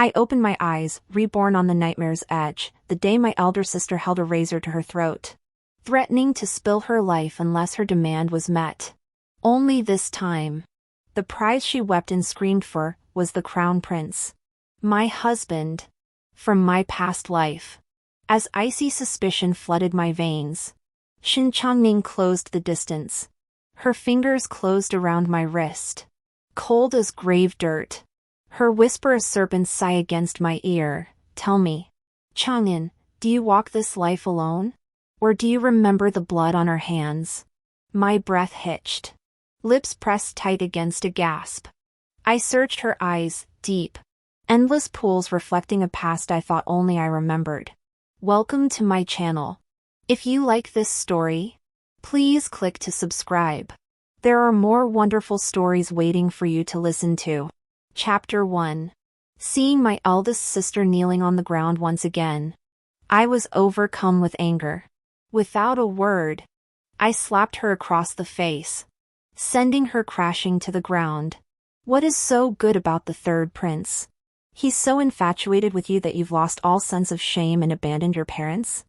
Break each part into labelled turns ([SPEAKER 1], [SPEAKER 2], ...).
[SPEAKER 1] I opened my eyes, reborn on the nightmare's edge, the day my elder sister held a razor to her throat, threatening to spill her life unless her demand was met. Only this time, the prize she wept and screamed for was the crown prince. My husband. From my past life. As icy suspicion flooded my veins, Xin Changning closed the distance. Her fingers closed around my wrist, cold as grave dirt. Her whisper a serpent's sigh against my ear. Tell me, Chang'an, do you walk this life alone? Or do you remember the blood on our hands? My breath hitched. Lips pressed tight against a gasp. I searched her eyes, deep, endless pools reflecting a past I thought only I remembered. Welcome to my channel. If you like this story, please click to subscribe. There are more wonderful stories waiting for you to listen to. Chapter 1. Seeing my eldest sister kneeling on the ground once again, I was overcome with anger. Without a word, I slapped her across the face, sending her crashing to the ground. What is so good about the third prince? He's so infatuated with you that you've lost all sense of shame and abandoned your parents?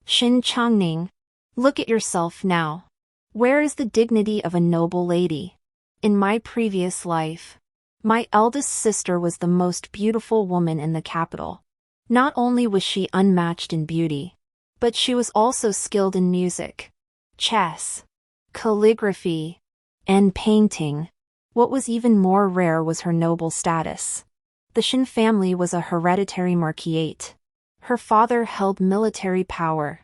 [SPEAKER 1] Xin Changning, look at yourself now. Where is the dignity of a noble lady? In my previous life, my eldest sister was the most beautiful woman in the capital. Not only was she unmatched in beauty, but she was also skilled in music, chess, calligraphy, and painting. What was even more rare was her noble status. The Xin family was a hereditary marquisate. Her father held military power,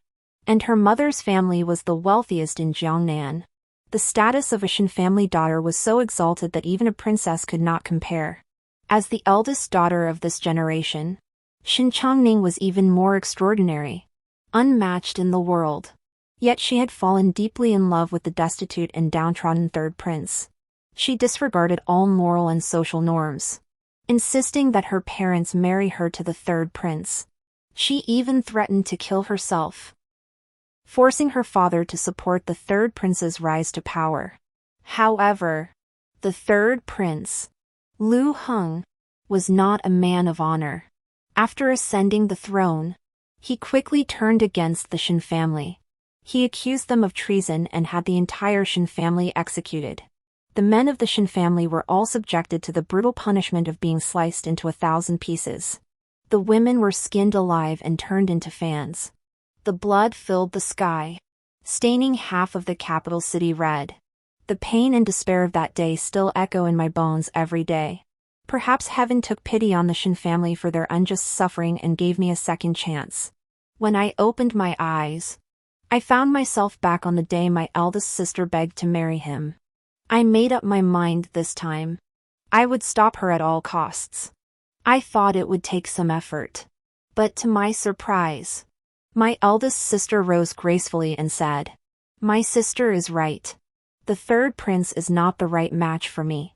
[SPEAKER 1] and her mother's family was the wealthiest in Jiangnan. The status of a Xin family daughter was so exalted that even a princess could not compare. As the eldest daughter of this generation, Xin Changning was even more extraordinary, unmatched in the world. Yet she had fallen deeply in love with the destitute and downtrodden third prince. She disregarded all moral and social norms, insisting that her parents marry her to the third prince. She even threatened to kill herself, forcing her father to support the third prince's rise to power. However, the third prince, Lu Heng, was not a man of honor. After ascending the throne, he quickly turned against the Xin family. He accused them of treason and had the entire Xin family executed. The men of the Xin family were all subjected to the brutal punishment of being sliced into 1,000 pieces. The women were skinned alive and turned into fans. The blood filled the sky, staining half of the capital city red. The pain and despair of that day still echo in my bones every day. Perhaps heaven took pity on the Xin family for their unjust suffering and gave me a second chance. When I opened my eyes, I found myself back on the day my eldest sister begged to marry him. I made up my mind this time. I would stop her at all costs. I thought it would take some effort. But to my surprise, my eldest sister rose gracefully and said, "My sister is right. The third prince is not the right match for me."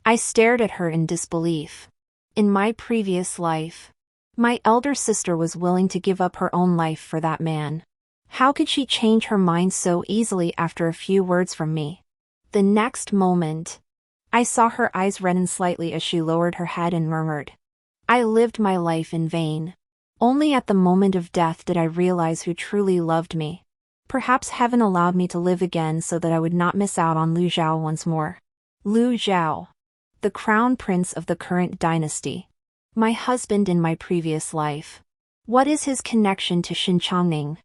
[SPEAKER 1] I stared at her in disbelief. In my previous life, my elder sister was willing to give up her own life for that man. How could she change her mind so easily after a few words from me? The next moment, I saw her eyes redden slightly as she lowered her head and murmured, "I lived my life in vain. Only at the moment of death did I realize who truly loved me. Perhaps heaven allowed me to live again so that I would not miss out on Lu Zhao once more." Lu Zhao, the crown prince of the current dynasty. My husband in my previous life. What is his connection to Xin Changning?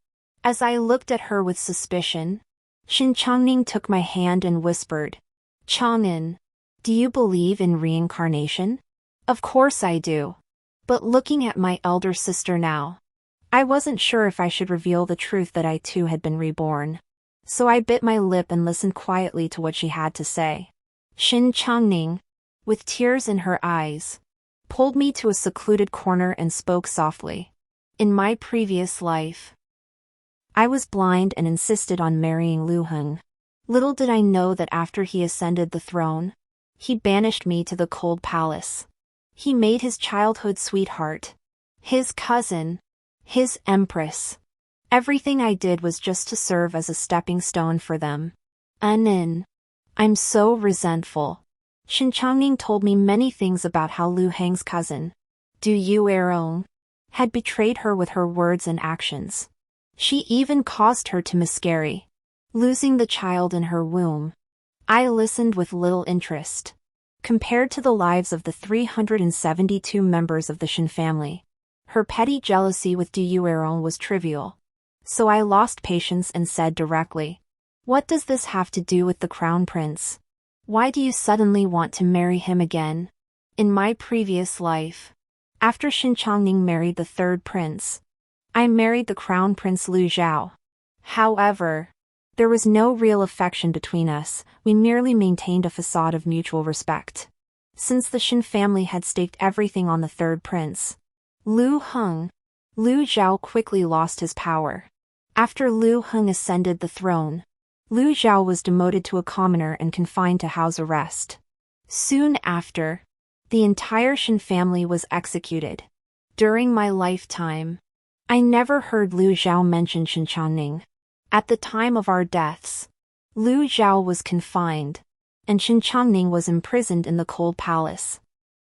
[SPEAKER 1] As I looked at her with suspicion, Xin Changning took my hand and whispered, "Chang'an, do you believe in reincarnation?" Of course I do. But looking at my elder sister now, I wasn't sure if I should reveal the truth that I too had been reborn. So I bit my lip and listened quietly to what she had to say. Xin Changning, with tears in her eyes, pulled me to a secluded corner and spoke softly. In my previous life, I was blind and insisted on marrying Lu Heng. Little did I know that after he ascended the throne, he banished me to the cold palace. He made his childhood sweetheart, his cousin, his empress. Everything I did was just to serve as a stepping stone for them. I'm so resentful. Xin Changning told me many things about how Lu Heng's cousin, Du had betrayed her with her words and actions. She even caused her to miscarry, losing the child in her womb. I listened with little interest. Compared to the lives of the 372 members of the Shin family, her petty jealousy with Du was trivial. So I lost patience and said directly, "What does this have to do with the crown prince? Why do you suddenly want to marry him again? In my previous life, after Shin Changning married the third prince, I married the crown prince Lu Zhao. However, there was no real affection between us, we merely maintained a facade of mutual respect. Since the Shin family had staked everything on the third prince, Lu Zhao quickly lost his power. After Lu Heng ascended the throne, Lu Zhao was demoted to a commoner and confined to house arrest. Soon after, the entire Shin family was executed. During my lifetime, I never heard Lu Zhao mention Shin Changning. At the time of our deaths, Lu Zhao was confined, and Shin Changning was imprisoned in the cold palace.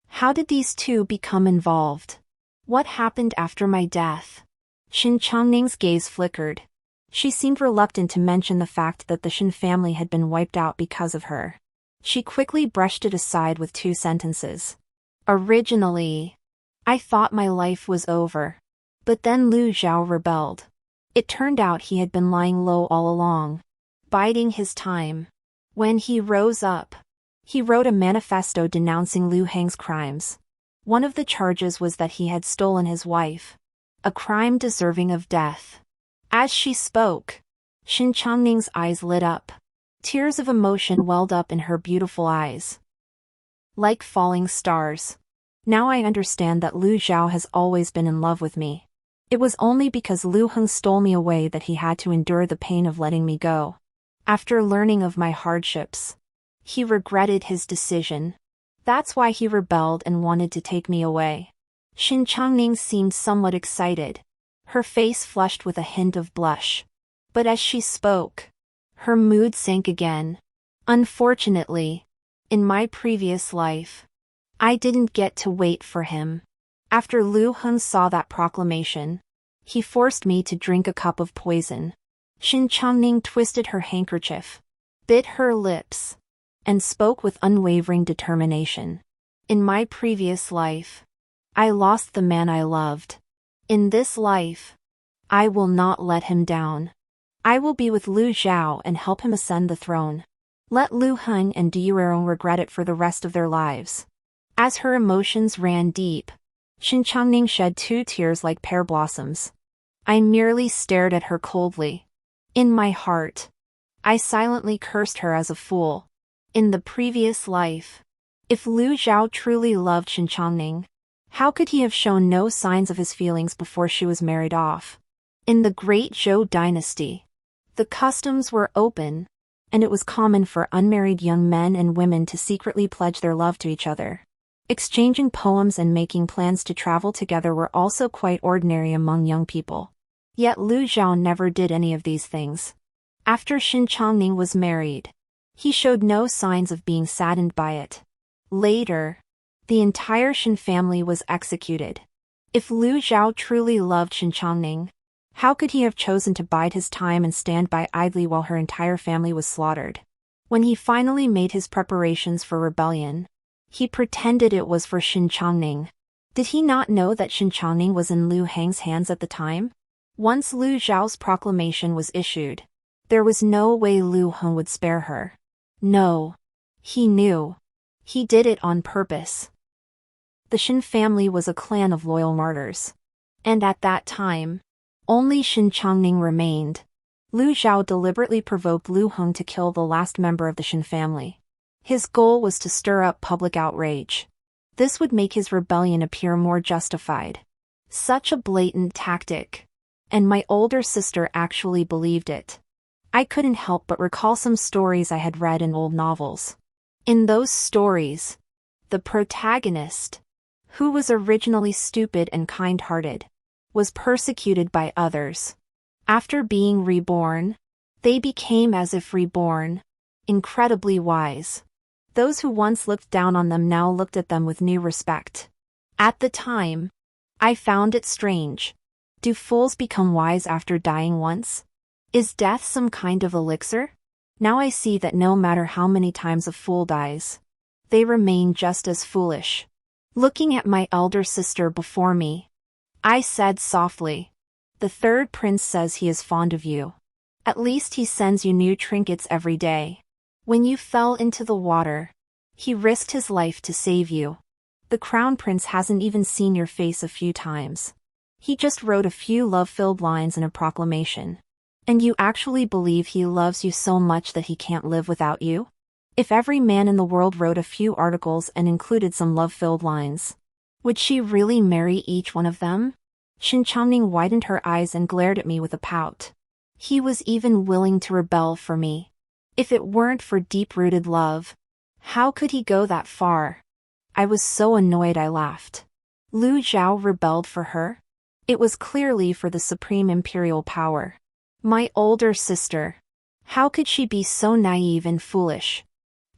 [SPEAKER 1] How did these two become involved? What happened after my death? Shin Changning's gaze flickered. She seemed reluctant to mention the fact that the Shin family had been wiped out because of her. She quickly brushed it aside with 2 sentences. Originally, I thought my life was over. But then Lu Zhao rebelled. It turned out he had been lying low all along, biding his time. When he rose up, he wrote a manifesto denouncing Lu Heng's crimes. One of the charges was that he had stolen his wife, a crime deserving of death. As she spoke, Shin Changning's eyes lit up. Tears of emotion welled up in her beautiful eyes, like falling stars. Now I understand that Lu Zhao has always been in love with me. It was only because Lu Heng stole me away that he had to endure the pain of letting me go. After learning of my hardships, he regretted his decision. That's why he rebelled and wanted to take me away. Shin Changning seemed somewhat excited. Her face flushed with a hint of blush. But as she spoke, her mood sank again. Unfortunately, in my previous life, I didn't get to wait for him. After Lu Heng saw that proclamation, he forced me to drink a cup of poison. Shin Changning twisted her handkerchief, bit her lips, and spoke with unwavering determination. In my previous life, I lost the man I loved. In this life, I will not let him down. I will be with Lu Zhao and help him ascend the throne. Let Lu Heng and Du regret it for the rest of their lives. As her emotions ran deep, Shin Changning shed 2 tears like pear blossoms. I merely stared at her coldly. In my heart, I silently cursed her as a fool. In the previous life, if Lu Zhao truly loved Shin Changning, how could he have shown no signs of his feelings before she was married off? In the Great Zhou dynasty, the customs were open, and it was common for unmarried young men and women to secretly pledge their love to each other. Exchanging poems and making plans to travel together were also quite ordinary among young people. Yet Lu Zhao never did any of these things. After Shin Changning was married, he showed no signs of being saddened by it. Later, the entire Shin family was executed. If Lu Zhao truly loved Shin Changning, how could he have chosen to bide his time and stand by idly while her entire family was slaughtered? When he finally made his preparations for rebellion, he pretended it was for Shin Changning. Did he not know that Shin Changning was in Lu Heng's hands at the time? Once Lu Zhao's proclamation was issued, there was no way Lu Heng would spare her. No. He knew. He did it on purpose. The Shin family was a clan of loyal martyrs. And at that time, only Shin Changning remained. Lu Zhao deliberately provoked Lu Heng to kill the last member of the Shin family. His goal was to stir up public outrage. This would make his rebellion appear more justified. Such a blatant tactic. And my older sister actually believed it. I couldn't help but recall some stories I had read in old novels. In those stories, the protagonist, who was originally stupid and kind-hearted, was persecuted by others. After being reborn, they became as if reborn, incredibly wise. Those who once looked down on them now looked at them with new respect. At the time, I found it strange. Do fools become wise after dying once? Is death some kind of elixir? Now I see that no matter how many times a fool dies, they remain just as foolish. Looking at my elder sister before me, I said softly, "The third prince says he is fond of you. At least he sends you new trinkets every day. When you fell into the water, he risked his life to save you. The crown prince hasn't even seen your face a few times. He just wrote a few love-filled lines in a proclamation. And you actually believe he loves you so much that he can't live without you? If every man in the world wrote a few articles and included some love-filled lines, would she really marry each one of them?" Shuangwen widened her eyes and glared at me with a pout. He was even willing to rebel for me. If it weren't for deep-rooted love, how could he go that far? I was so annoyed I laughed. Lu Zhao rebelled for her? It was clearly for the supreme imperial power. My older sister. How could she be so naive and foolish?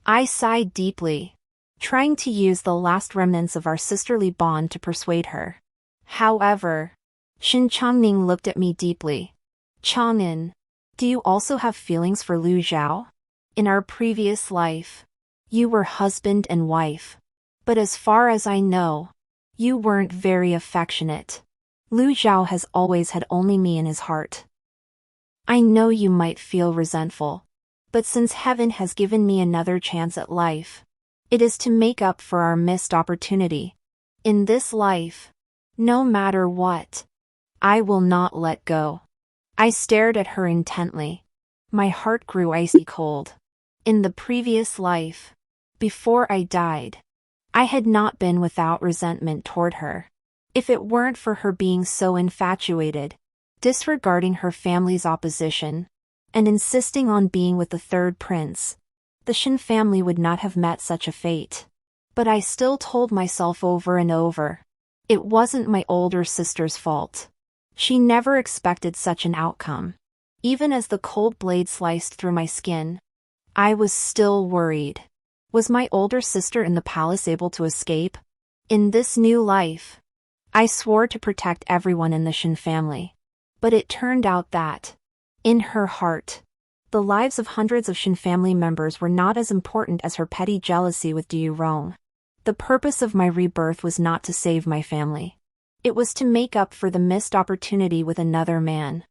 [SPEAKER 1] I sighed deeply, trying to use the last remnants of our sisterly bond to persuade her. However, Shuangwen looked at me deeply. "Chang'an, do you also have feelings for Lu Zhao? In our previous life, you were husband and wife. But as far as I know, you weren't very affectionate. Lu Zhao has always had only me in his heart. I know you might feel resentful, but since heaven has given me another chance at life, it is to make up for our missed opportunity. In this life, no matter what, I will not let go." I stared at her intently. My heart grew icy cold. In the previous life, before I died, I had not been without resentment toward her. If it weren't for her being so infatuated, disregarding her family's opposition, and insisting on being with the third prince, the Shen family would not have met such a fate. But I still told myself over and over, it wasn't my older sister's fault. She never expected such an outcome. Even as the cold blade sliced through my skin, I was still worried. Was my older sister in the palace able to escape? In this new life, I swore to protect everyone in the Shen family. But it turned out that, in her heart, the lives of hundreds of Shen family members were not as important as her petty jealousy with Du Rong. The purpose of my rebirth was not to save my family. It was to make up for the missed opportunity with another man.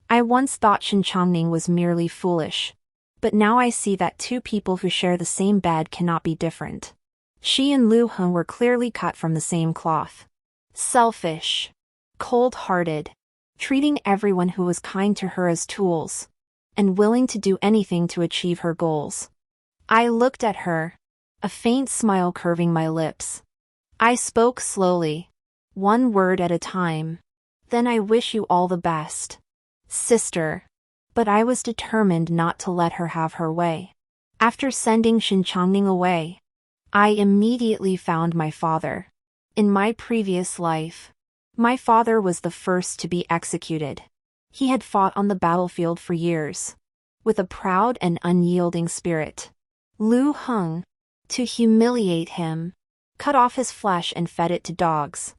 [SPEAKER 1] I once thought Shuangwen was merely foolish. But now I see that two people who share the same bed cannot be different. She and Lu Heng were clearly cut from the same cloth. Selfish. Cold-hearted. Treating everyone who was kind to her as tools. And willing to do anything to achieve her goals. I looked at her, a faint smile curving my lips. I spoke slowly, one word at a time. "Then I wish you all the best, sister." But I was determined not to let her have her way. After sending Shuangwen away, I immediately found my father. In my previous life, my father was the first to be executed. He had fought on the battlefield for years, with a proud and unyielding spirit. Lu Heng, to humiliate him, cut off his flesh and fed it to dogs.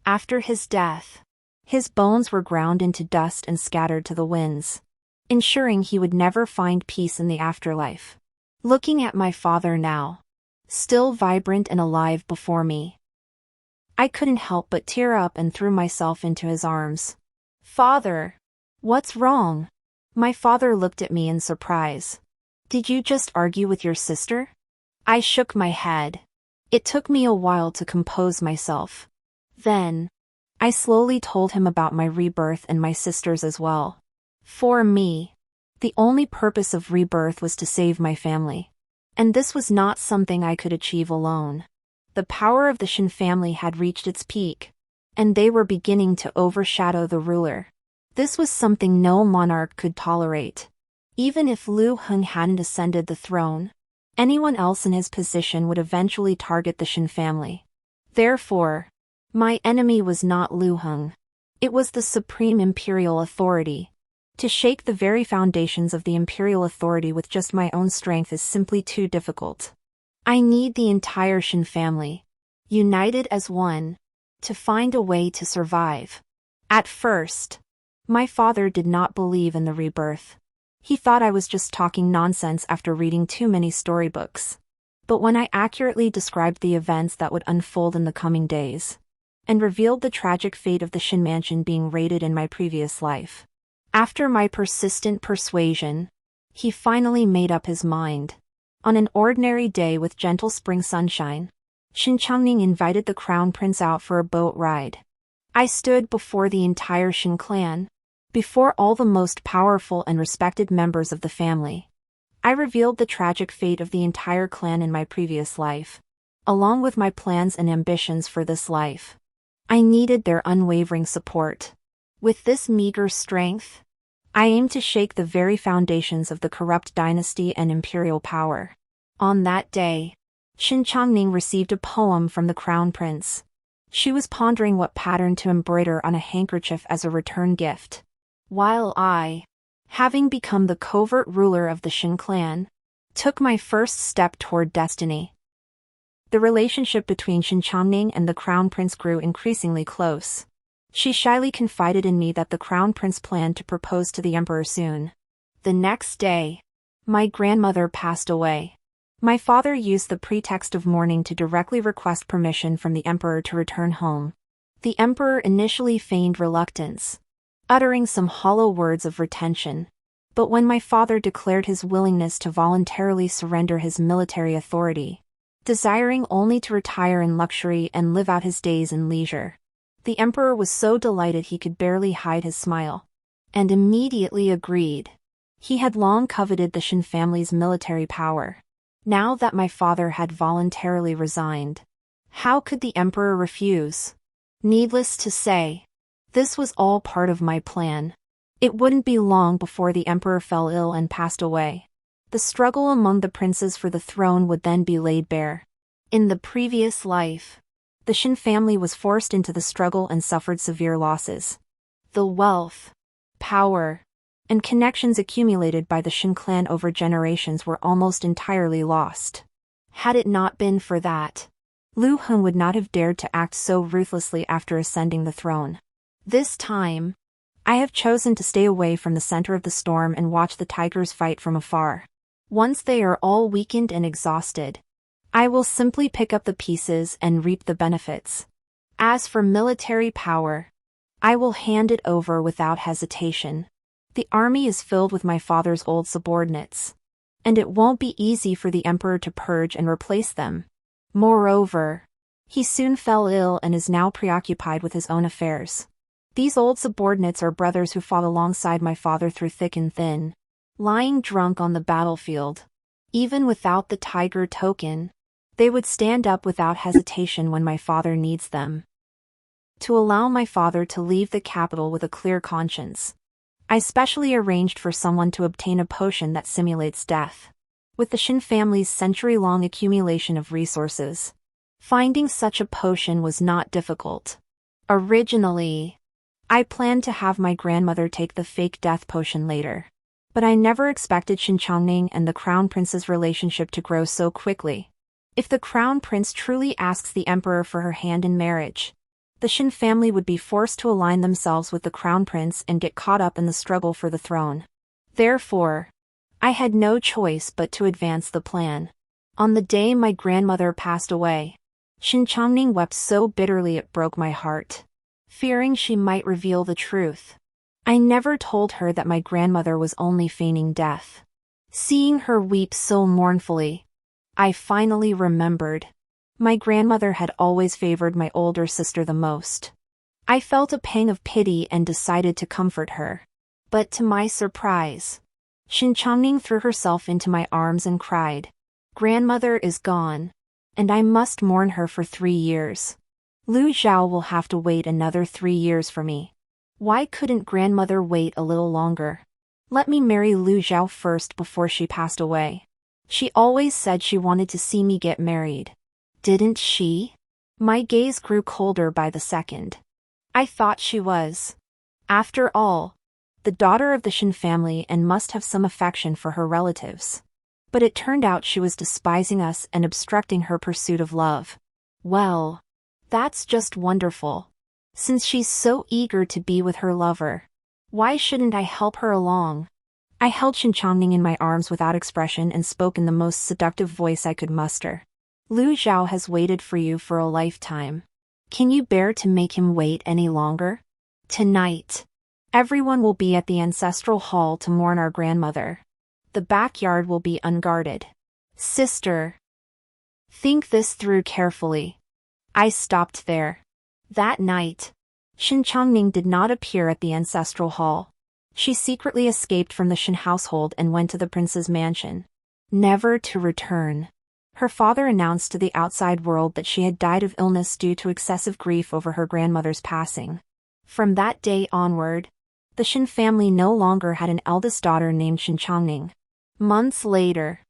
[SPEAKER 1] After his death, his bones were ground into dust and scattered to the winds, ensuring he would never find peace in the afterlife. Looking at my father now, still vibrant and alive before me, I couldn't help but tear up and threw myself into his arms. "Father, what's wrong?" My father looked at me in surprise. "Did you just argue with your sister?" I shook my head. It took me a while to compose myself. Then, I slowly told him about my rebirth and my sister's as well. For me, the only purpose of rebirth was to save my family. And this was not something I could achieve alone. The power of the Shen family had reached its peak, and they were beginning to overshadow the ruler. This was something no monarch could tolerate. Even if Lu Heng hadn't ascended the throne, anyone else in his position would eventually target the Shen family. Therefore, my enemy was not Lu Heng. It was the supreme imperial authority. To shake the very foundations of the imperial authority with just my own strength is simply too difficult. I need the entire Shen family, united as one, to find a way to survive. At first, my father did not believe in the rebirth. He thought I was just talking nonsense after reading too many storybooks. But when I accurately described the events that would unfold in the coming days, and revealed the tragic fate of the Shin mansion being raided in my previous life, after my persistent persuasion, he finally made up his mind. On an ordinary day with gentle spring sunshine, Shin Changning invited the crown prince out for a boat ride. I stood before the entire Shin clan, before all the most powerful and respected members of the family. I revealed the tragic fate of the entire clan in my previous life, along with my plans and ambitions for this life. I needed their unwavering support. With this meager strength, I aimed to shake the very foundations of the corrupt dynasty and imperial power. On that day, Shin Changning received a poem from the crown prince. She was pondering what pattern to embroider on a handkerchief as a return gift, while I, having become the covert ruler of the Shin clan, took my first step toward destiny. The relationship between Shin Changning and the crown prince grew increasingly close. She shyly confided in me that the crown prince planned to propose to the emperor soon. The next day, my grandmother passed away. My father used the pretext of mourning to directly request permission from the emperor to return home. The emperor initially feigned reluctance, uttering some hollow words of retention. But when my father declared his willingness to voluntarily surrender his military authority, desiring only to retire in luxury and live out his days in leisure, the emperor was so delighted he could barely hide his smile, and immediately agreed. He had long coveted the Shin family's military power. Now that my father had voluntarily resigned, how could the emperor refuse? Needless to say, this was all part of my plan. It wouldn't be long before the emperor fell ill and passed away. The struggle among the princes for the throne would then be laid bare. In the previous life, the Shin family was forced into the struggle and suffered severe losses. The wealth, power, and connections accumulated by the Shin clan over generations were almost entirely lost. Had it not been for that, Lu Hun would not have dared to act so ruthlessly after ascending the throne. This time, I have chosen to stay away from the center of the storm and watch the tigers fight from afar. Once they are all weakened and exhausted, I will simply pick up the pieces and reap the benefits. As for military power, I will hand it over without hesitation. The army is filled with my father's old subordinates, and it won't be easy for the emperor to purge and replace them. Moreover, he soon fell ill and is now preoccupied with his own affairs. These old subordinates are brothers who fought alongside my father through thick and thin, lying drunk on the battlefield. Even without the tiger token, they would stand up without hesitation when my father needs them. To allow my father to leave the capital with a clear conscience, I specially arranged for someone to obtain a potion that simulates death. With the Shin family's century-long accumulation of resources, finding such a potion was not difficult. Originally, I planned to have my grandmother take the fake death potion later, but I never expected Shin Changning and the crown prince's relationship to grow so quickly. If the crown prince truly asks the emperor for her hand in marriage, the Shin family would be forced to align themselves with the crown prince and get caught up in the struggle for the throne. Therefore, I had no choice but to advance the plan. On the day my grandmother passed away, Shin Changning wept so bitterly it broke my heart. Fearing she might reveal the truth, I never told her that my grandmother was only feigning death. Seeing her weep so mournfully, I finally remembered. My grandmother had always favored my older sister the most. I felt a pang of pity and decided to comfort her. But to my surprise, Shin Changning threw herself into my arms and cried, "Grandmother is gone, and I must mourn her for 3 years. Lu Zhao will have to wait another 3 years for me. Why couldn't grandmother wait a little longer? Let me marry Lu Zhao first before she passed away. She always said she wanted to see me get married. Didn't she?" My gaze grew colder by the second. I thought she was, after all, the daughter of the Shin family and must have some affection for her relatives. But it turned out she was despising us and obstructing her pursuit of love. Well, That's just wonderful. Since she's so eager to be with her lover, why shouldn't I help her along? I held Shuangwen in my arms without expression and spoke in the most seductive voice I could muster. Lu Zhao has waited for you for a lifetime. Can you bear to make him wait any longer? Tonight, everyone will be at the ancestral hall to mourn our grandmother. The backyard will be unguarded. Sister, think this through carefully. I stopped there. That night, Shuangwen did not appear at the ancestral hall. She secretly escaped from the Shen household and went to the prince's mansion, never to return. Her father announced to the outside world that she had died of illness due to excessive grief over her grandmother's passing. From that day onward, the Shen family no longer had an eldest daughter named Shuangwen. Months later,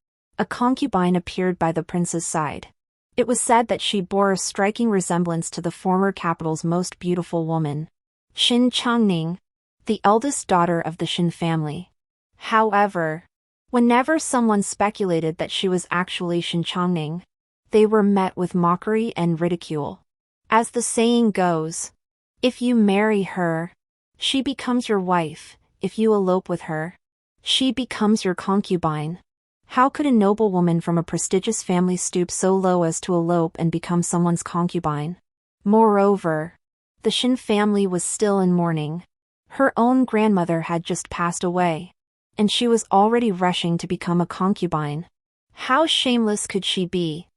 [SPEAKER 1] a concubine appeared by the prince's side. It was said that she bore a striking resemblance to the former capital's most beautiful woman, Shuangwen, the eldest daughter of the Shen family. However, whenever someone speculated that she was actually Shuangwen, they were met with mockery and ridicule. As the saying goes, if you marry her, she becomes your wife; if you elope with her, she becomes your concubine. How could a noble woman from a prestigious family stoop so low as to elope and become someone's concubine? Moreover, the Shen family was still in mourning. Her own grandmother had just passed away, and she was already rushing to become a concubine. How shameless could she be?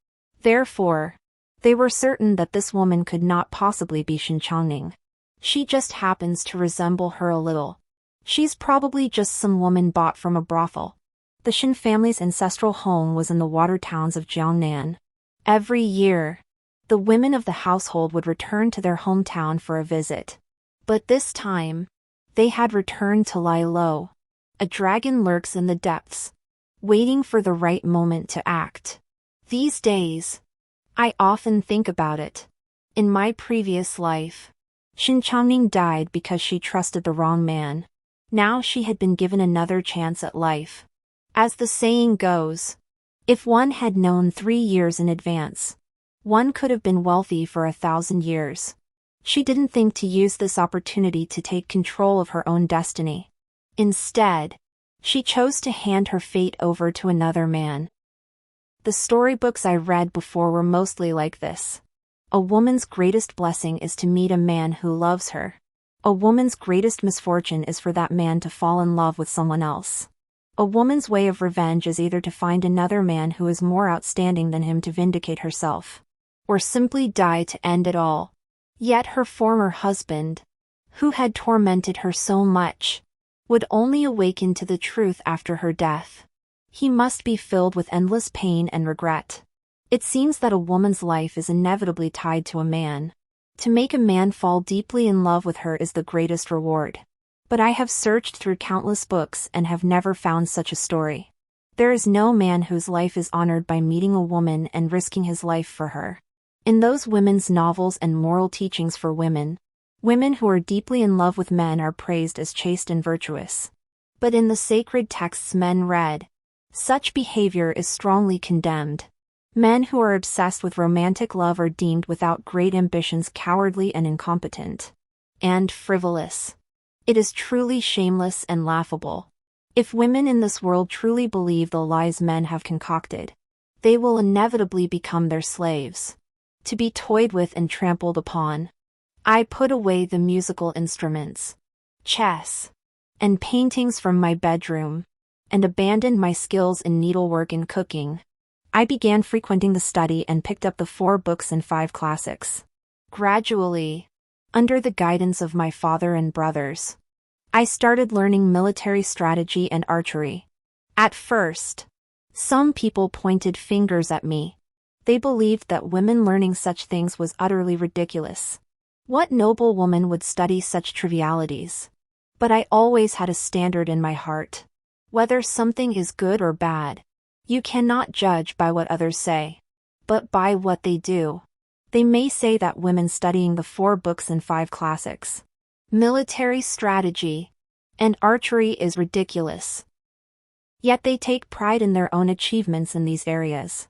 [SPEAKER 1] Therefore, they were certain that this woman could not possibly be Shuangwen. She just happens to resemble her a little. She's probably just some woman bought from a brothel. The Shen family's ancestral home was in the water towns of Jiangnan. Every year, the women of the household would return to their hometown for a visit. But this time, they had returned to lie low. A dragon lurks in the depths, waiting for the right moment to act. These days, I often think about it. In my previous life, Shuangwen died because she trusted the wrong man. Now she had been given another chance at life. As the saying goes, if one had known 3 years in advance, one could have been wealthy for 1,000 years. She didn't think to use this opportunity to take control of her own destiny. Instead, she chose to hand her fate over to another man. The storybooks I read before were mostly like this. A woman's greatest blessing is to meet a man who loves her. A woman's greatest misfortune is for that man to fall in love with someone else. A woman's way of revenge is either to find another man who is more outstanding than him to vindicate herself, or simply die to end it all. Yet her former husband, who had tormented her so much, would only awaken to the truth after her death. He must be filled with endless pain and regret. It seems that a woman's life is inevitably tied to a man. To make a man fall deeply in love with her is the greatest reward. But I have searched through countless books and have never found such a story. There is no man whose life is honored by meeting a woman and risking his life for her. In those women's novels and moral teachings for women, women who are deeply in love with men are praised as chaste and virtuous. But in the sacred texts men read, such behavior is strongly condemned. Men who are obsessed with romantic love are deemed without great ambitions cowardly and incompetent. And frivolous. It is truly shameless and laughable. If women in this world truly believe the lies men have concocted, they will inevitably become their slaves, to be toyed with and trampled upon. I put away the musical instruments, chess, and paintings from my bedroom, and abandoned my skills in needlework and cooking. I began frequenting the study and picked up the 4 books and 5 classics. Gradually, under the guidance of my father and brothers, I started learning military strategy and archery. At first, some people pointed fingers at me. They believed that women learning such things was utterly ridiculous. What noble woman would study such trivialities? But I always had a standard in my heart. Whether something is good or bad, you cannot judge by what others say, but by what they do. They may say that women studying the 4 books and 5 classics, military strategy, and archery is ridiculous. Yet they take pride in their own achievements in these areas.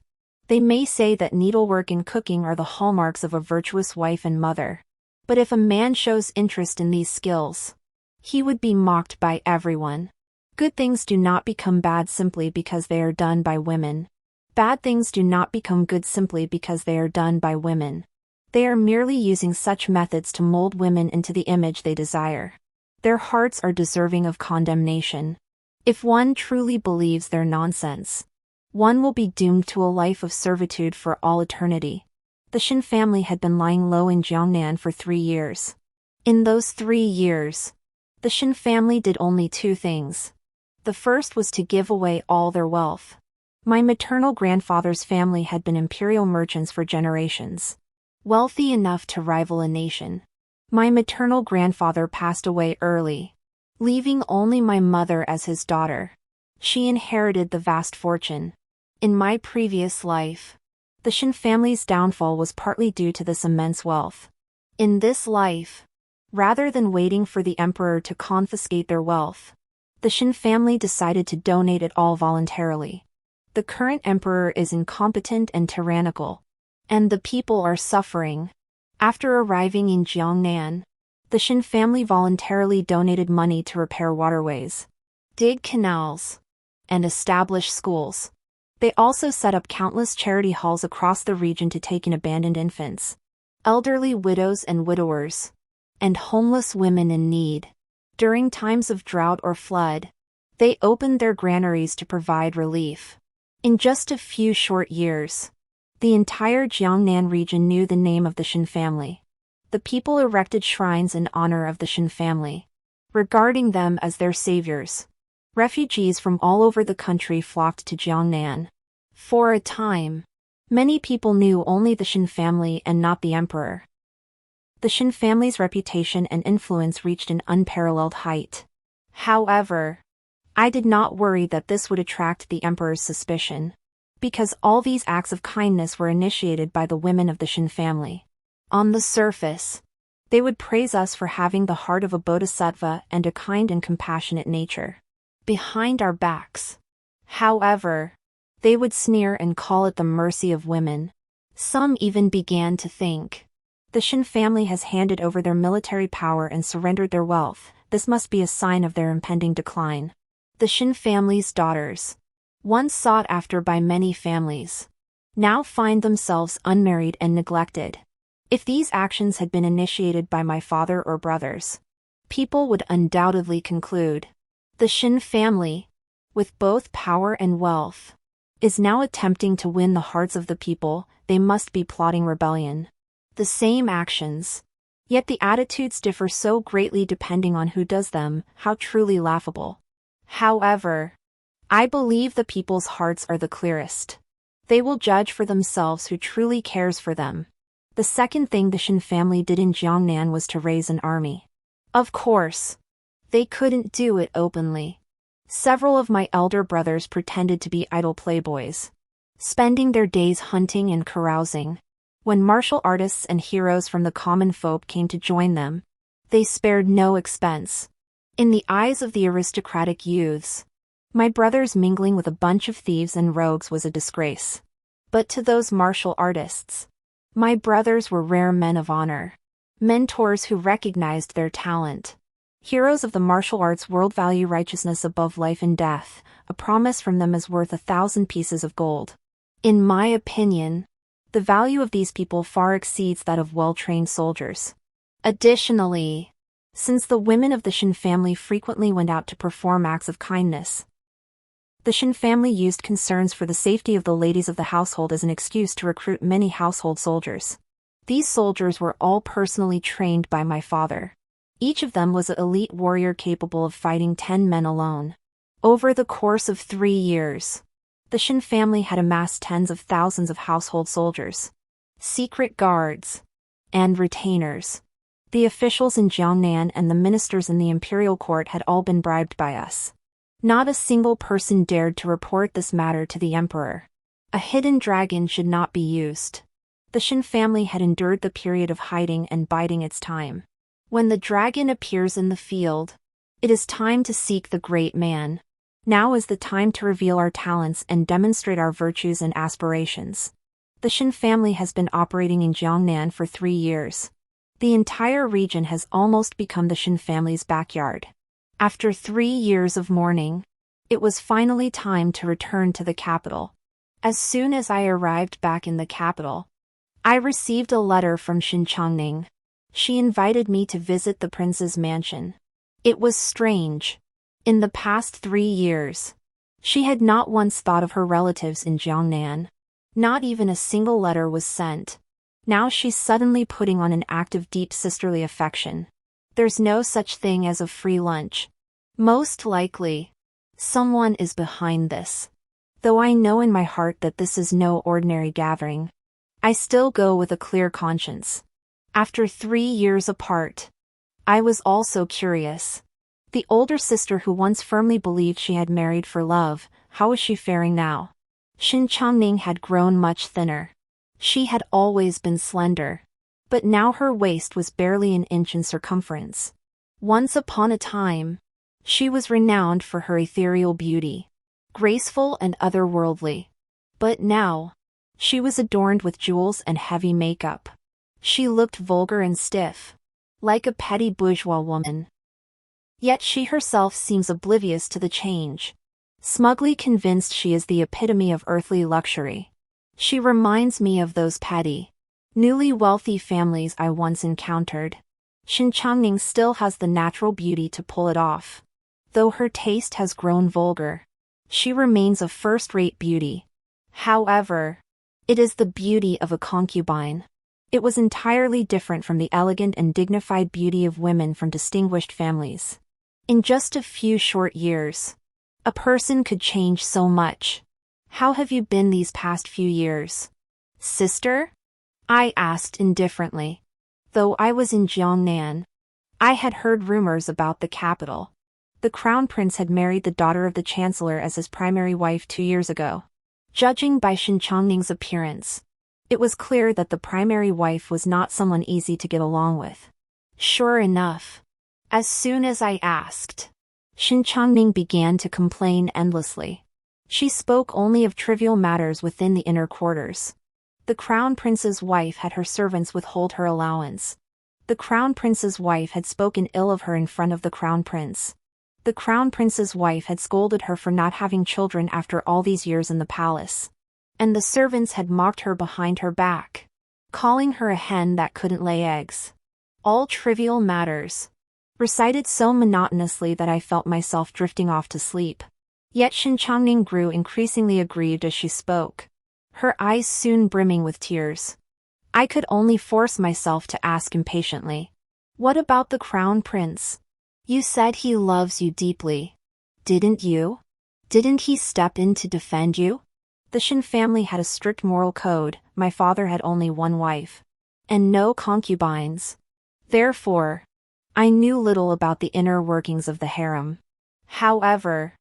[SPEAKER 1] They may say that needlework and cooking are the hallmarks of a virtuous wife and mother. But if a man shows interest in these skills, he would be mocked by everyone. Good things do not become bad simply because they are done by women. Bad things do not become good simply because they are done by women. They are merely using such methods to mold women into the image they desire. Their hearts are deserving of condemnation. If one truly believes their nonsense, one will be doomed to a life of servitude for all eternity. The Shin family had been lying low in Jiangnan for 3 years. In those 3 years, the Shin family did only 2 things. The first was to give away all their wealth. My maternal grandfather's family had been imperial merchants for generations, wealthy enough to rival a nation. My maternal grandfather passed away early, leaving only my mother as his daughter. She inherited the vast fortune. In my previous life, the Shin family's downfall was partly due to this immense wealth. In this life, rather than waiting for the emperor to confiscate their wealth, the Shin family decided to donate it all voluntarily. The current emperor is incompetent and tyrannical, and the people are suffering. After arriving in Jiangnan, the Shin family voluntarily donated money to repair waterways, dig canals, and establish schools. They also set up countless charity halls across the region to take in abandoned infants, elderly widows and widowers, and homeless women in need. During times of drought or flood, they opened their granaries to provide relief. In just a few short years, the entire Jiangnan region knew the name of the Shin family. The people erected shrines in honor of the Shin family, regarding them as their saviors. Refugees from all over the country flocked to Jiangnan. For a time, many people knew only the Shin family and not the emperor. The Shin family's reputation and influence reached an unparalleled height. However, I did not worry that this would attract the emperor's suspicion, because all these acts of kindness were initiated by the women of the Shin family. On the surface, they would praise us for having the heart of a bodhisattva and a kind and compassionate nature. Behind our backs, however, they would sneer and call it the mercy of women. Some even began to think, the Shin family has handed over their military power and surrendered their wealth. This must be a sign of their impending decline. The Shin family's daughters, once sought after by many families, now find themselves unmarried and neglected. If these actions had been initiated by my father or brothers, people would undoubtedly conclude, the Shin family, with both power and wealth, is now attempting to win the hearts of the people. They must be plotting rebellion. The same actions, yet the attitudes differ so greatly depending on who does them. How truly laughable. However, I believe the people's hearts are the clearest. They will judge for themselves who truly cares for them. The second thing the Shin family did in Jiangnan was to raise an army. Of course, they couldn't do it openly. Several of my elder brothers pretended to be idle playboys, spending their days hunting and carousing. When martial artists and heroes from the common folk came to join them, they spared no expense. In the eyes of the aristocratic youths, my brothers mingling with a bunch of thieves and rogues was a disgrace. But to those martial artists, my brothers were rare men of honor, mentors who recognized their talent. Heroes of the martial arts world value righteousness above life and death. A promise from them is worth 1,000 pieces of gold. In my opinion, the value of these people far exceeds that of well-trained soldiers. Additionally, since the women of the Shin family frequently went out to perform acts of kindness, the Shin family used concerns for the safety of the ladies of the household as an excuse to recruit many household soldiers. These soldiers were all personally trained by my father. Each of them was an elite warrior capable of fighting 10 men alone. Over the course of 3 years, the Shin family had amassed tens of thousands of household soldiers, secret guards, and retainers. The officials in Jiangnan and the ministers in the imperial court had all been bribed by us. Not a single person dared to report this matter to the emperor. A hidden dragon should not be used. The Shin family had endured the period of hiding and biding its time. When the dragon appears in the field, it is time to seek the great man. Now is the time to reveal our talents and demonstrate our virtues and aspirations. The Shin family has been operating in Jiangnan for 3 years. The entire region has almost become the Shin family's backyard. After 3 years of mourning, it was finally time to return to the capital. As soon as I arrived back in the capital, I received a letter from Shin Changning. She invited me to visit the prince's mansion. It was strange. In the past 3 years, she had not once thought of her relatives in Jiangnan. Not even a single letter was sent. Now she's suddenly putting on an act of deep sisterly affection. There's no such thing as a free lunch. Most likely, someone is behind this. Though I know in my heart that this is no ordinary gathering, I still go with a clear conscience. After 3 years apart, I was also curious. The older sister who once firmly believed she had married for love, how was she faring now? Shin Changning had grown much thinner. She had always been slender, but now her waist was barely an inch in circumference. Once upon a time, she was renowned for her ethereal beauty, graceful and otherworldly. But now, she was adorned with jewels and heavy makeup. She looked vulgar and stiff, like a petty bourgeois woman. Yet she herself seems oblivious to the change, smugly convinced she is the epitome of earthly luxury. She reminds me of those petty, newly wealthy families I once encountered. Shin Changning still has the natural beauty to pull it off. Though her taste has grown vulgar, she remains a first-rate beauty. However, it is the beauty of a concubine. It was entirely different from the elegant and dignified beauty of women from distinguished families. In just a few short years, a person could change so much. How have you been these past few years, sister? I asked indifferently. Though I was in Jiangnan, I had heard rumors about the capital. The crown prince had married the daughter of the chancellor as his primary wife 2 years ago. Judging by Shin Changning's appearance, it was clear that the primary wife was not someone easy to get along with. Sure enough, as soon as I asked, Shin Changning began to complain endlessly. She spoke only of trivial matters within the inner quarters. The crown prince's wife had her servants withhold her allowance. The crown prince's wife had spoken ill of her in front of the crown prince. The crown prince's wife had scolded her for not having children after all these years in the palace. And the servants had mocked her behind her back, calling her a hen that couldn't lay eggs. All trivial matters, recited so monotonously that I felt myself drifting off to sleep. Yet Shin Changning grew increasingly aggrieved as she spoke, her eyes soon brimming with tears. I could only force myself to ask impatiently, "What about the crown prince? You said he loves you deeply. Didn't you? Didn't he step in to defend you?" The Shin family had a strict moral code. My father had only one wife, and no concubines. Therefore, I knew little about the inner workings of the harem. However,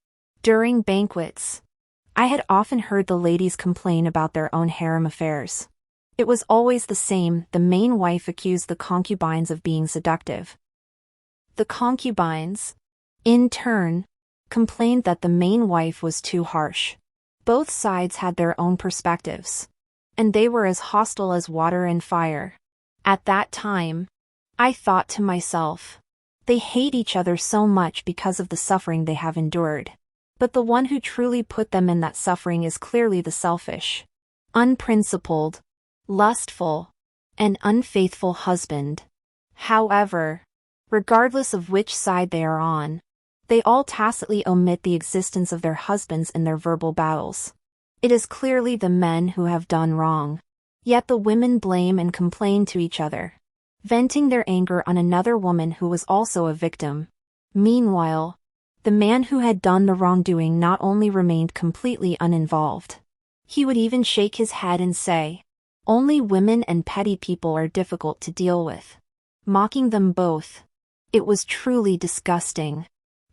[SPEAKER 1] during banquets, I had often heard the ladies complain about their own harem affairs. It was always the same. The main wife accused the concubines of being seductive. The concubines, in turn, complained that the main wife was too harsh. Both sides had their own perspectives, and they were as hostile as water and fire. At that time, I thought to myself, they hate each other so much because of the suffering they have endured. But the one who truly put them in that suffering is clearly the selfish, unprincipled, lustful, and unfaithful husband. However, regardless of which side they are on, they all tacitly omit the existence of their husbands in their verbal battles. It is clearly the men who have done wrong. Yet the women blame and complain to each other, venting their anger on another woman who was also a victim. Meanwhile, the man who had done the wrongdoing not only remained completely uninvolved. He would even shake his head and say, "Only women and petty people are difficult to deal with," mocking them both. It was truly disgusting.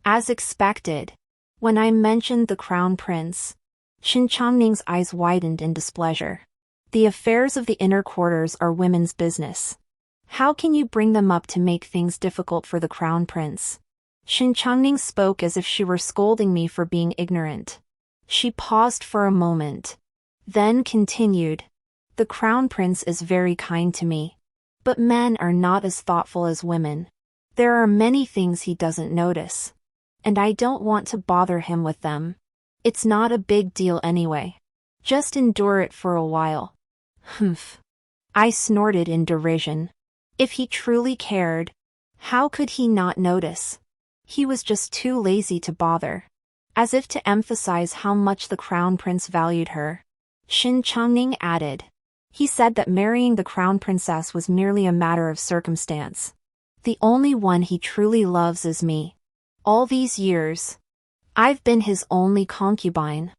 [SPEAKER 1] As expected, when I mentioned the crown prince, Shin Changning's eyes widened in displeasure. The affairs of the inner quarters are women's business. How can you bring them up to make things difficult for the crown prince? Xin Changning spoke as if she were scolding me for being ignorant. She paused for a moment, then continued. The crown prince is very kind to me. But men are not as thoughtful as women. There are many things he doesn't notice. And I don't want to bother him with them. It's not a big deal anyway. Just endure it for a while. Humph. I snorted in derision. If he truly cared, how could he not notice? He was just too lazy to bother. As if to emphasize how much the crown prince valued her, Xin Changning added. He said that marrying the crown princess was merely a matter of circumstance. The only one he truly loves is me. All these years, I've been his only concubine.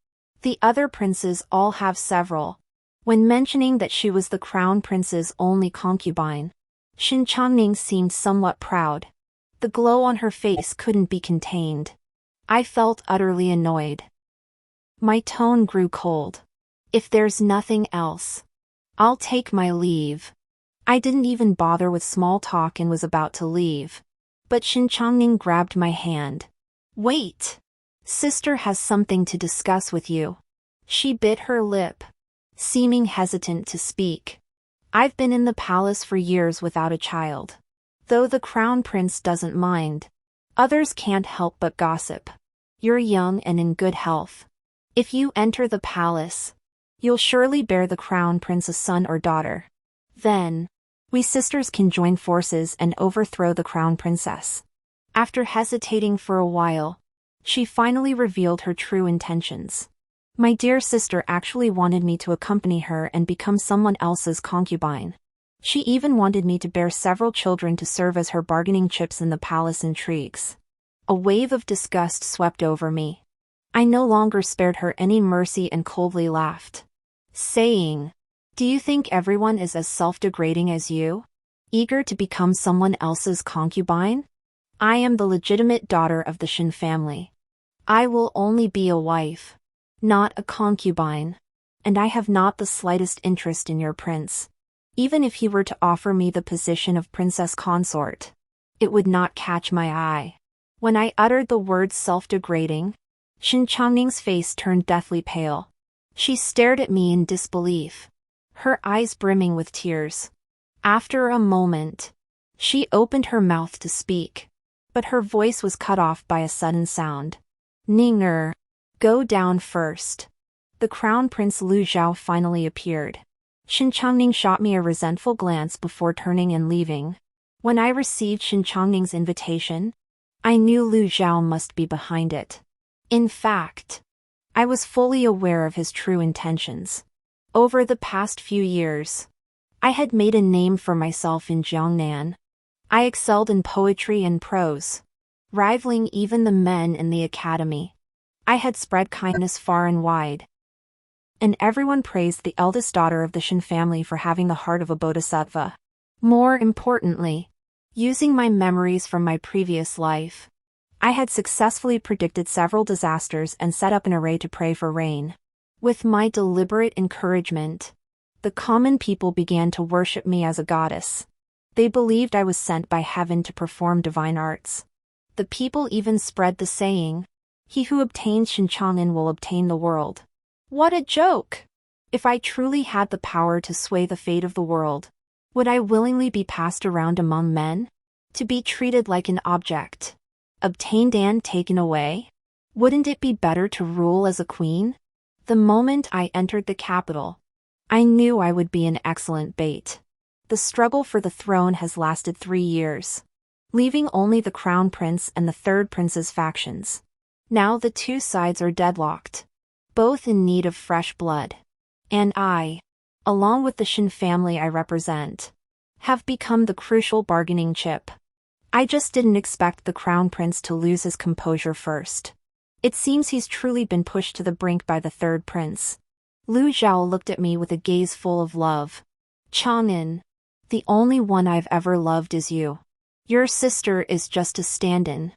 [SPEAKER 1] The other princes all have several. When mentioning that she was the crown prince's only concubine, Xin Changning seemed somewhat proud. The glow on her face couldn't be contained. I felt utterly annoyed. My tone grew cold. If there's nothing else, I'll take my leave. I didn't even bother with small talk and was about to leave. But Xin Changning grabbed my hand. Wait! Sister has something to discuss with you. She bit her lip, seeming hesitant to speak. I've been in the palace for years without a child. Though the crown prince doesn't mind, others can't help but gossip. You're young and in good health. If you enter the palace, you'll surely bear the crown prince a son or daughter. Then, we sisters can join forces and overthrow the crown princess. After hesitating for a while, she finally revealed her true intentions. My dear sister actually wanted me to accompany her and become someone else's concubine. She even wanted me to bear several children to serve as her bargaining chips in the palace intrigues. A wave of disgust swept over me. I no longer spared her any mercy and coldly laughed, saying, "Do you think everyone is as self-degrading as you? Eager to become someone else's concubine? I am the legitimate daughter of the Shin family. I will only be a wife, not a concubine. And I have not the slightest interest in your prince. Even if he were to offer me the position of princess consort, it would not catch my eye." When I uttered the words self-degrading, Xin Changning's face turned deathly pale. She stared at me in disbelief, her eyes brimming with tears. After a moment, she opened her mouth to speak, but her voice was cut off by a sudden sound. "Ninger, go down first." The crown prince Lu Zhao finally appeared. Xin Changning shot me a resentful glance before turning and leaving. When I received Xin Changning's invitation, I knew Lu Zhao must be behind it. In fact, I was fully aware of his true intentions. Over the past few years, I had made a name for myself in Jiangnan. I excelled in poetry and prose, rivaling even the men in the academy. I had spread kindness far and wide, and everyone praised the eldest daughter of the Shin family for having the heart of a bodhisattva. More importantly, using my memories from my previous life, I had successfully predicted several disasters and set up an array to pray for rain. With my deliberate encouragement, the common people began to worship me as a goddess. They believed I was sent by heaven to perform divine arts. The people even spread the saying, "He who obtains Shinchang'an will obtain the world." What a joke! If I truly had the power to sway the fate of the world, would I willingly be passed around among men? To be treated like an object, obtained and taken away? Wouldn't it be better to rule as a queen? The moment I entered the capital, I knew I would be an excellent bait. The struggle for the throne has lasted 3 years, leaving only the crown prince and the third prince's factions. Now the two sides are deadlocked, both in need of fresh blood. And I, along with the Shin family I represent, have become the crucial bargaining chip. I just didn't expect the crown prince to lose his composure first. It seems he's truly been pushed to the brink by the third prince. Lu Zhao looked at me with a gaze full of love. "Chang'an, the only one I've ever loved is you. Your sister is just a stand-in.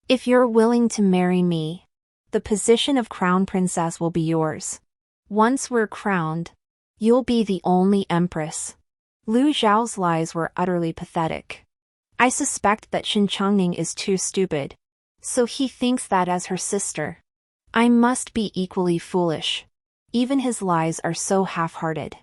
[SPEAKER 1] If you're willing to marry me, the position of crown princess will be yours. Once we're crowned, you'll be the only empress." Lu Zhao's lies were utterly pathetic. I suspect that Xin Changning is too stupid, So he thinks that as her sister, I must be equally foolish. Even his lies are so half-hearted.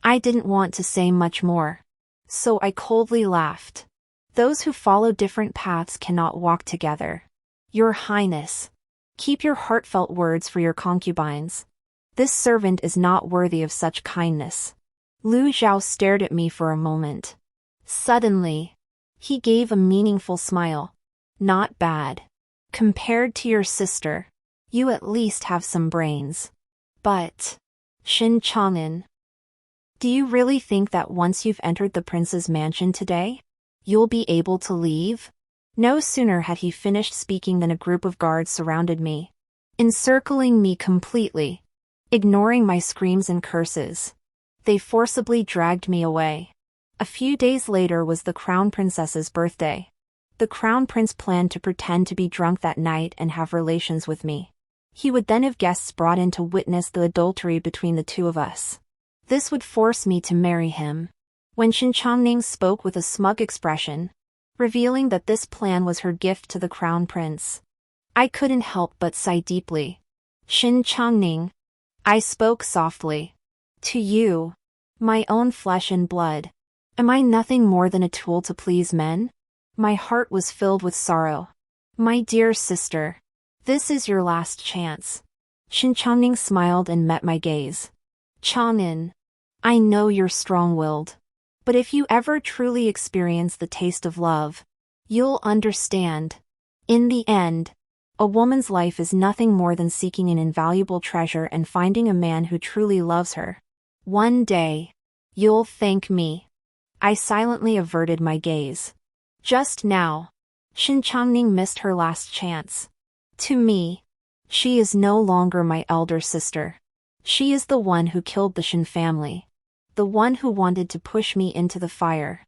[SPEAKER 1] I didn't want to say much more, so I coldly laughed. Those who follow different paths cannot walk together. Your Highness, keep your heartfelt words for your concubines. This servant is not worthy of such kindness. Lu Zhao stared at me for a moment. Suddenly, he gave a meaningful smile. Not bad. Compared to your sister, you at least have some brains. But, Shin Chang'an, do you really think that once you've entered the prince's mansion today, you'll be able to leave? No sooner had he finished speaking than a group of guards surrounded me, encircling me completely. Ignoring my screams and curses, they forcibly dragged me away. A few days later was the crown princess's birthday. The crown prince planned to pretend to be drunk that night and have relations with me. He would then have guests brought in to witness the adultery between the two of us. This would force me to marry him. When Shin Changning spoke with a smug expression, revealing that this plan was her gift to the crown prince, I couldn't help but sigh deeply. Shin Changning, I spoke softly. To you, my own flesh and blood, am I nothing more than a tool to please men? My heart was filled with sorrow. My dear sister, this is your last chance. Shin Changning smiled and met my gaze. Chang'an, I know you're strong-willed, but if you ever truly experience the taste of love, you'll understand. In the end, a woman's life is nothing more than seeking an invaluable treasure and finding a man who truly loves her. One day, you'll thank me. I silently averted my gaze. Just now, Shin Changning missed her last chance. To me, she is no longer my elder sister. She is the one who killed the Shin family. The one who wanted to push me into the fire.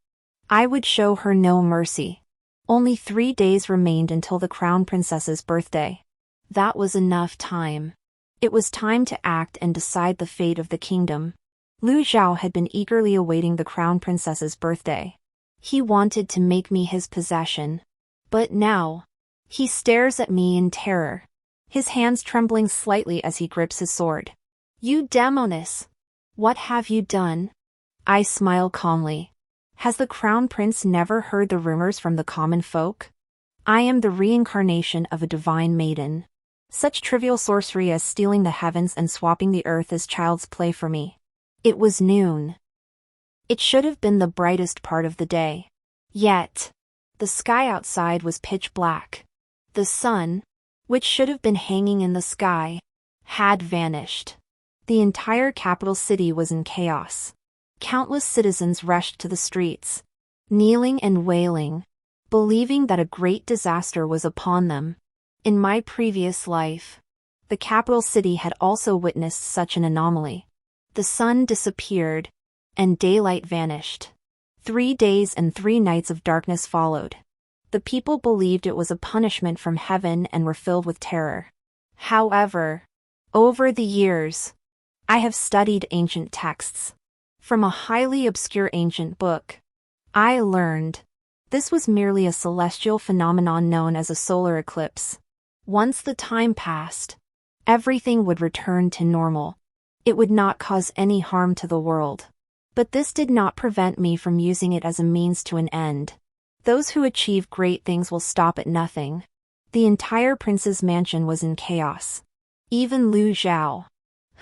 [SPEAKER 1] I would show her no mercy. Only 3 days remained until the crown princess's birthday. That was enough time. It was time to act and decide the fate of the kingdom. Lu Zhao had been eagerly awaiting the crown princess's birthday. He wanted to make me his possession. But now, he stares at me in terror, his hands trembling slightly as he grips his sword. You demoness! What have you done? I smile calmly. Has the crown prince never heard the rumors from the common folk? I am the reincarnation of a divine maiden. Such trivial sorcery as stealing the heavens and swapping the earth is child's play for me. It was noon. It should have been the brightest part of the day. Yet, the sky outside was pitch black. The sun, which should have been hanging in the sky, had vanished. The entire capital city was in chaos. Countless citizens rushed to the streets, kneeling and wailing, believing that a great disaster was upon them. In my previous life, the capital city had also witnessed such an anomaly. The sun disappeared, and daylight vanished. 3 days and 3 nights of darkness followed. The people believed it was a punishment from heaven and were filled with terror. However, over the years, I have studied ancient texts. From a highly obscure ancient book, I learned this was merely a celestial phenomenon known as a solar eclipse. Once the time passed, everything would return to normal. It would not cause any harm to the world. But this did not prevent me from using it as a means to an end. Those who achieve great things will stop at nothing. The entire prince's mansion was in chaos. Even Lu Zhao,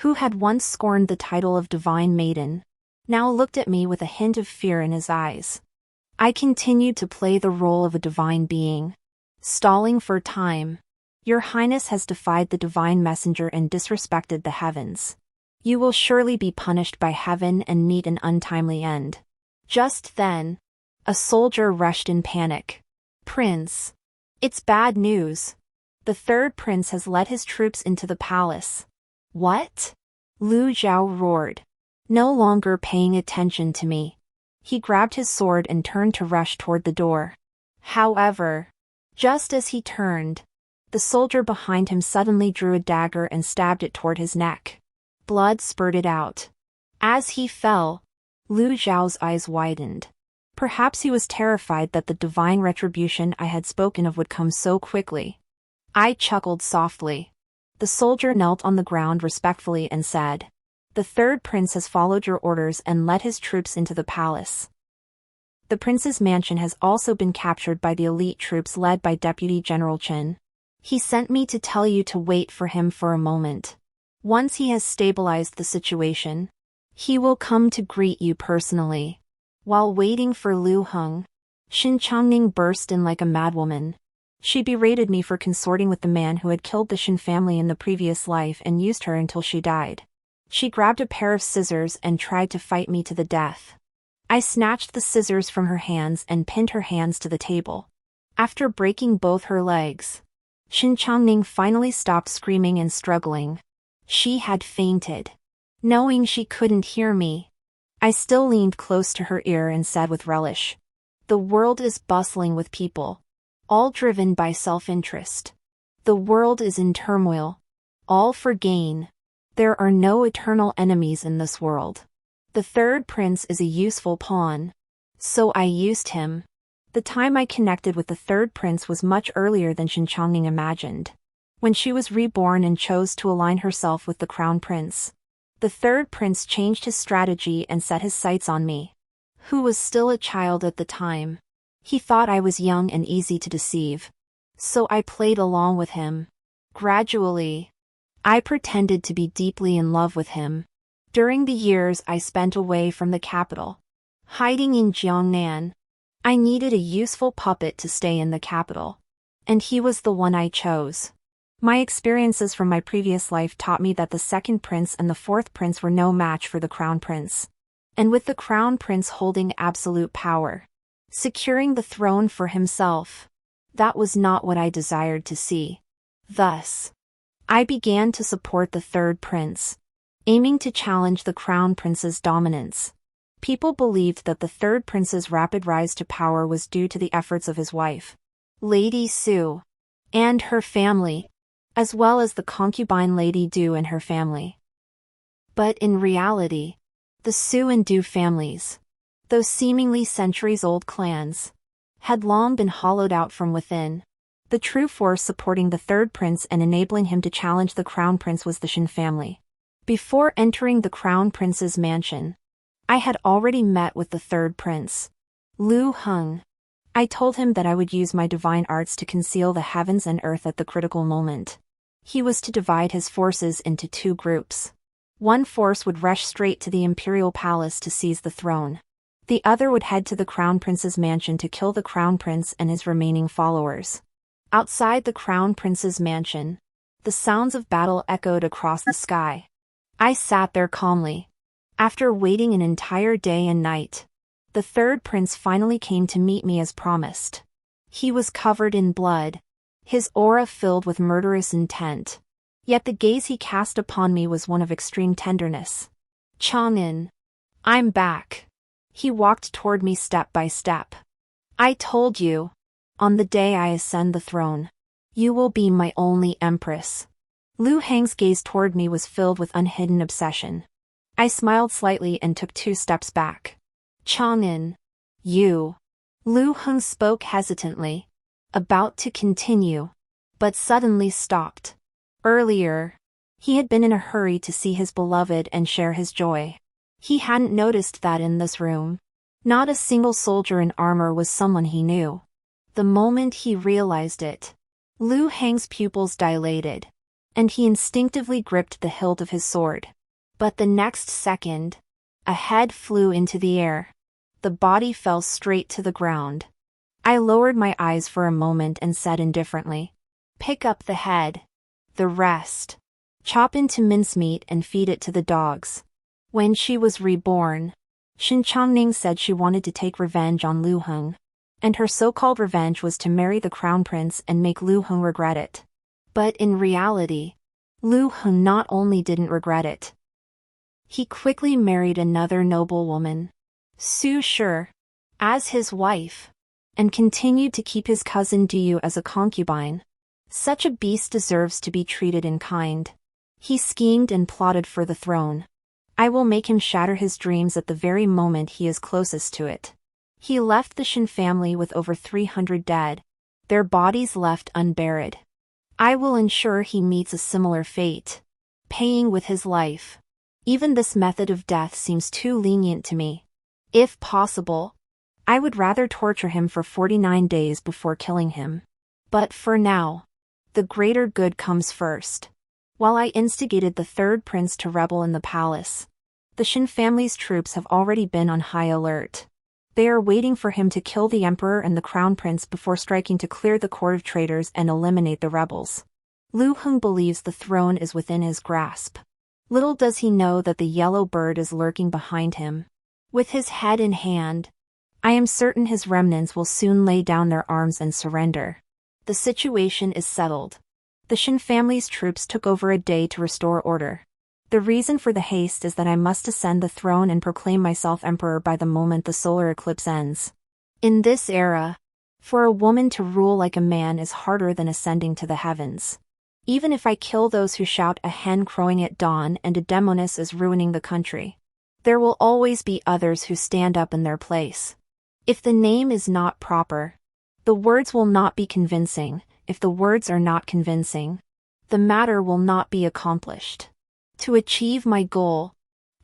[SPEAKER 1] who had once scorned the title of divine maiden, now looked at me with a hint of fear in his eyes. I continued to play the role of a divine being, stalling for time. Your Highness has defied the divine messenger and disrespected the heavens. You will surely be punished by heaven and meet an untimely end. Just then, a soldier rushed in panic. Prince, it's bad news. The third prince has led his troops into the palace. What? Lu Zhao roared, no longer paying attention to me. He grabbed his sword and turned to rush toward the door. However, just as he turned, the soldier behind him suddenly drew a dagger and stabbed it toward his neck. Blood spurted out. As he fell, Lu Zhao's eyes widened. Perhaps he was terrified that the divine retribution I had spoken of would come so quickly. I chuckled softly. The soldier knelt on the ground respectfully and said, "The third prince has followed your orders and led his troops into the palace. The prince's mansion has also been captured by the elite troops led by Deputy General Chen. He sent me to tell you to wait for him for a moment. Once he has stabilized the situation, he will come to greet you personally." While waiting for Lu Heng, Xin Changning burst in like a madwoman. She berated me for consorting with the man who had killed the Xin family in the previous life and used her until she died. She grabbed a pair of scissors and tried to fight me to the death. I snatched the scissors from her hands and pinned her hands to the table. After breaking both her legs, Xin Changning finally stopped screaming and struggling. She had fainted. Knowing she couldn't hear me, I still leaned close to her ear and said with relish, "The world is bustling with people, all driven by self-interest. The world is in turmoil, all for gain. There are no eternal enemies in this world. The third prince is a useful pawn. So I used him." The time I connected with the third prince was much earlier than Xin Changning imagined. When she was reborn and chose to align herself with the crown prince, the third prince changed his strategy and set his sights on me, who was still a child at the time. He thought I was young and easy to deceive. So I played along with him. Gradually, I pretended to be deeply in love with him. During the years I spent away from the capital, hiding in Jiangnan, I needed a useful puppet to stay in the capital. And he was the one I chose. My experiences from my previous life taught me that the second prince and the fourth prince were no match for the crown prince. And with the crown prince holding absolute power, securing the throne for himself, that was not what I desired to see. Thus, I began to support the third prince, aiming to challenge the crown prince's dominance. People believed that the third prince's rapid rise to power was due to the efforts of his wife, Lady Su, and her family, as well as the concubine Lady Du and her family. But in reality, the Su and Du families, those seemingly centuries-old clans, had long been hollowed out from within. The true force supporting the third prince and enabling him to challenge the crown prince was the Xin family. Before entering the crown prince's mansion, I had already met with the third prince, Lu Heng. I told him that I would use my divine arts to conceal the heavens and earth at the critical moment. He was to divide his forces into two groups. One force would rush straight to the imperial palace to seize the throne. The other would head to the crown prince's mansion to kill the crown prince and his remaining followers. Outside the crown prince's mansion, the sounds of battle echoed across the sky. I sat there calmly. After waiting an entire day and night, the third prince finally came to meet me as promised. He was covered in blood, his aura filled with murderous intent. Yet the gaze he cast upon me was one of extreme tenderness. "Chang'an, I'm back." He walked toward me step by step. "I told you, on the day I ascend the throne, you will be my only empress." Lu Heng's gaze toward me was filled with unhidden obsession. I smiled slightly and took 2 steps back. "Chang'an, you." Lu Heng spoke hesitantly, about to continue, but suddenly stopped. Earlier, he had been in a hurry to see his beloved and share his joy. He hadn't noticed that in this room, not a single soldier in armor was someone he knew. The moment he realized it, Lu Heng's pupils dilated, and he instinctively gripped the hilt of his sword. But the next second, a head flew into the air. The body fell straight to the ground. I lowered my eyes for a moment and said indifferently, "Pick up the head. The rest, chop into mincemeat and feed it to the dogs." When she was reborn, Xin Changning said she wanted to take revenge on Lu Heng, and her so-called revenge was to marry the crown prince and make Lu Heng regret it. But in reality, Lu Heng not only didn't regret it, he quickly married another noblewoman, Su Shi, as his wife, and continued to keep his cousin Du as a concubine. Such a beast deserves to be treated in kind. He schemed and plotted for the throne. I will make him shatter his dreams at the very moment he is closest to it. He left the Xin family with over 300 dead, their bodies left unburied. I will ensure he meets a similar fate, paying with his life. Even this method of death seems too lenient to me. If possible, I would rather torture him for 49 days before killing him. But for now, the greater good comes first. While I instigated the third prince to rebel in the palace, the Shin family's troops have already been on high alert. They are waiting for him to kill the emperor and the crown prince before striking to clear the court of traitors and eliminate the rebels. Lu Heng believes the throne is within his grasp. Little does he know that the yellow bird is lurking behind him. With his head in hand, I am certain his remnants will soon lay down their arms and surrender. The situation is settled. The Shin family's troops took over a day to restore order. The reason for the haste is that I must ascend the throne and proclaim myself emperor by the moment the solar eclipse ends. In this era, for a woman to rule like a man is harder than ascending to the heavens. Even if I kill those who shout a hen crowing at dawn and a demoness is ruining the country, there will always be others who stand up in their place. If the name is not proper, the words will not be convincing. If the words are not convincing, the matter will not be accomplished. To achieve my goal,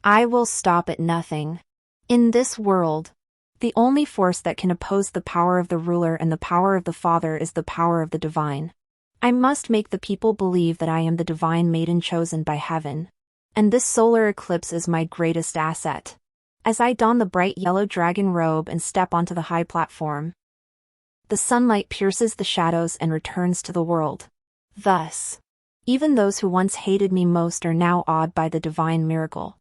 [SPEAKER 1] I will stop at nothing. In this world, the only force that can oppose the power of the ruler and the power of the Father is the power of the divine. I must make the people believe that I am the divine maiden chosen by heaven. And this solar eclipse is my greatest asset. As I don the bright yellow dragon robe and step onto the high platform, the sunlight pierces the shadows and returns to the world. Thus, even those who once hated me most are now awed by the divine miracle.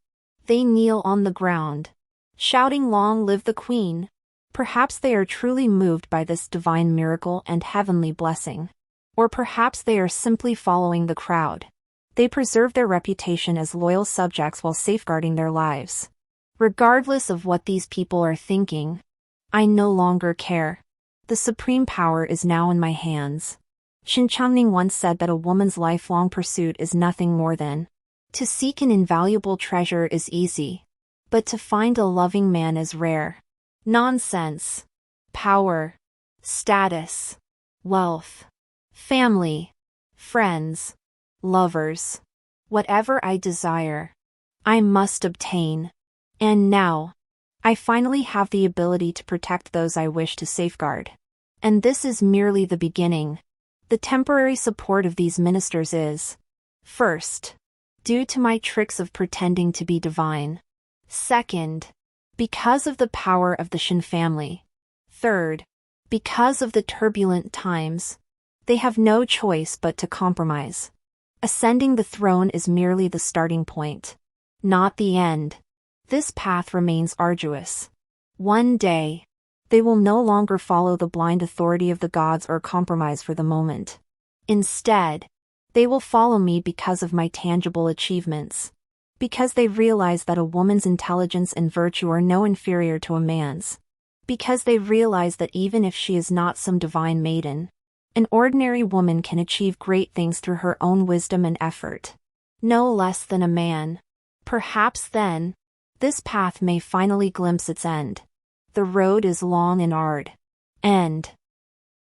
[SPEAKER 1] They kneel on the ground, shouting "Long live the Queen!" Perhaps they are truly moved by this divine miracle and heavenly blessing. Or perhaps they are simply following the crowd. They preserve their reputation as loyal subjects while safeguarding their lives. Regardless of what these people are thinking, I no longer care. The supreme power is now in my hands. Shin Changning once said that a woman's lifelong pursuit is nothing more than to seek an invaluable treasure is easy, but to find a loving man is rare. Nonsense. Power, status, wealth, family, friends, lovers, whatever I desire, I must obtain. And now, I finally have the ability to protect those I wish to safeguard. And this is merely the beginning. The temporary support of these ministers is, first, due to my tricks of pretending to be divine. Second, because of the power of the Shin family. Third, because of the turbulent times. They have no choice but to compromise. Ascending the throne is merely the starting point, not the end. This path remains arduous. One day, they will no longer follow the blind authority of the gods or compromise for the moment. Instead, they will follow me because of my tangible achievements. Because they realize that a woman's intelligence and virtue are no inferior to a man's. Because they realize that even if she is not some divine maiden, an ordinary woman can achieve great things through her own wisdom and effort. No less than a man. Perhaps then, this path may finally glimpse its end. The road is long and hard. End.